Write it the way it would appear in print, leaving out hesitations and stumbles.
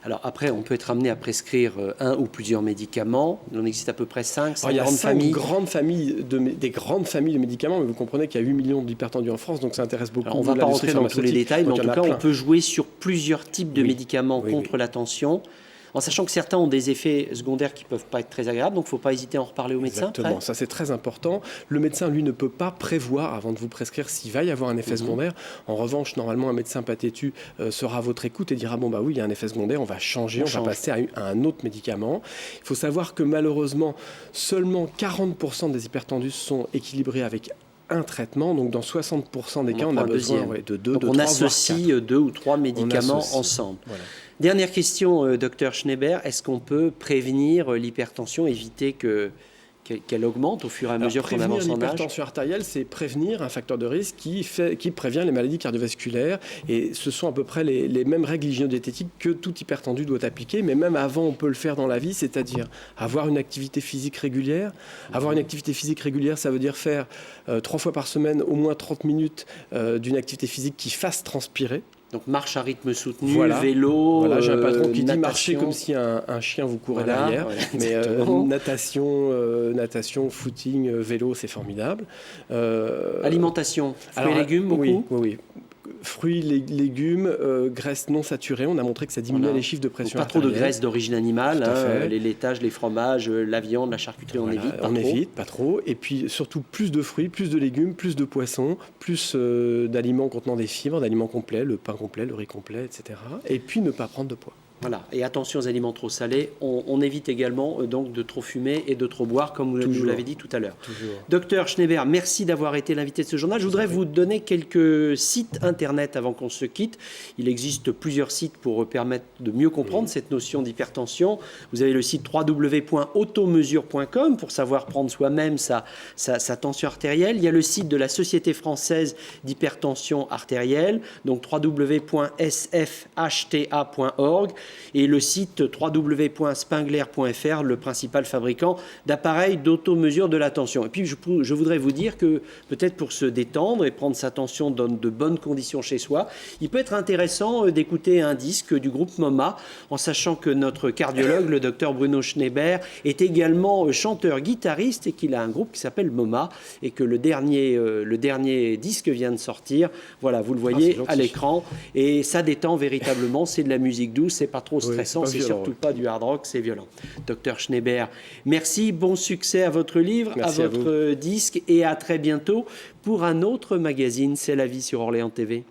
Alors après, on peut être amené à prescrire un ou plusieurs médicaments. Il en existe à peu près 5 il y a grandes grandes familles des grandes familles de médicaments, mais vous comprenez qu'il y a 8 millions d'hypertendus en France, donc ça intéresse beaucoup. Alors, on ne va pas rentrer dans tous les détails, mais en tout cas, on peut jouer sur plusieurs types de médicaments contre la tension, en sachant que certains ont des effets secondaires qui ne peuvent pas être très agréables, donc il ne faut pas hésiter à en reparler au médecin. Exactement, ça c'est très important. Le médecin, lui, ne peut pas prévoir, avant de vous prescrire, s'il va y avoir un effet secondaire. En revanche, normalement, un médecin pas têtu sera à votre écoute et dira, bon bah oui, il y a un effet secondaire, on va changer, on va passer à un autre médicament. Il faut savoir que malheureusement, seulement 40% des hypertendus sont équilibrés avec un traitement, donc dans 60% des cas, on a besoin de 2, de 3, on associe 2 ou 3 médicaments ensemble. Voilà. Dernière question, docteur Schneeber, est-ce qu'on peut prévenir l'hypertension, éviter qu'elle augmente au fur et à mesure qu'on avance en âge? L'hypertension artérielle, c'est prévenir un facteur de risque qui prévient les maladies cardiovasculaires. Et ce sont à peu près les mêmes règles hygiéno-diététiques que tout hypertendu doit appliquer. Mais même avant, on peut le faire dans la vie, c'est-à-dire avoir une activité physique régulière. Avoir une activité physique régulière, ça veut dire faire 3 fois par semaine au moins 30 minutes d'une activité physique qui fasse transpirer. Donc marche à rythme soutenu, vélo, voilà, j'ai un patron qui dit marcher comme si un chien vous courait derrière. Mais natation, footing, vélo, c'est formidable. Alimentation, fruits et légumes, beaucoup. Oui. Fruits, légumes, graisses non saturées. On a montré que ça diminuait les chiffres de pression artérielle. Pas trop de graisses d'origine animale, les laitages, les fromages, la viande, la charcuterie, on évite. Pas trop. Et puis surtout plus de fruits, plus de légumes, plus de poissons, plus d'aliments contenant des fibres, d'aliments complets, le pain complet, le riz complet, etc. Et puis ne pas prendre de poids. Voilà, et attention aux aliments trop salés. On évite également donc de trop fumer et de trop boire, comme vous l'avez dit tout à l'heure. Docteur Schneeber, merci d'avoir été l'invité de ce journal. Je voudrais vous donner quelques sites internet avant qu'on se quitte. Il existe plusieurs sites pour permettre de mieux comprendre cette notion d'hypertension. Vous avez le site www.automesure.com pour savoir prendre soi-même sa tension artérielle. Il y a le site de la Société française d'hypertension artérielle, donc www.sfhta.org. Et le site www.spengler.fr, le principal fabricant d'appareils d'automesure de la tension. Et puis je voudrais vous dire que peut-être pour se détendre et prendre sa tension dans de bonnes conditions chez soi, il peut être intéressant d'écouter un disque du groupe MoMA, en sachant que notre cardiologue, le docteur Bruno Schneeber, est également chanteur-guitariste et qu'il a un groupe qui s'appelle MoMA et que le dernier disque vient de sortir. Voilà, vous le voyez à l'écran et ça détend véritablement, c'est de la musique douce, c'est pas trop stressant, c'est surtout pas du hard rock, c'est violent. Docteur Schneeber, merci, bon succès à votre livre, à votre disque et à très bientôt pour un autre magazine, C'est la vie sur Orléans TV.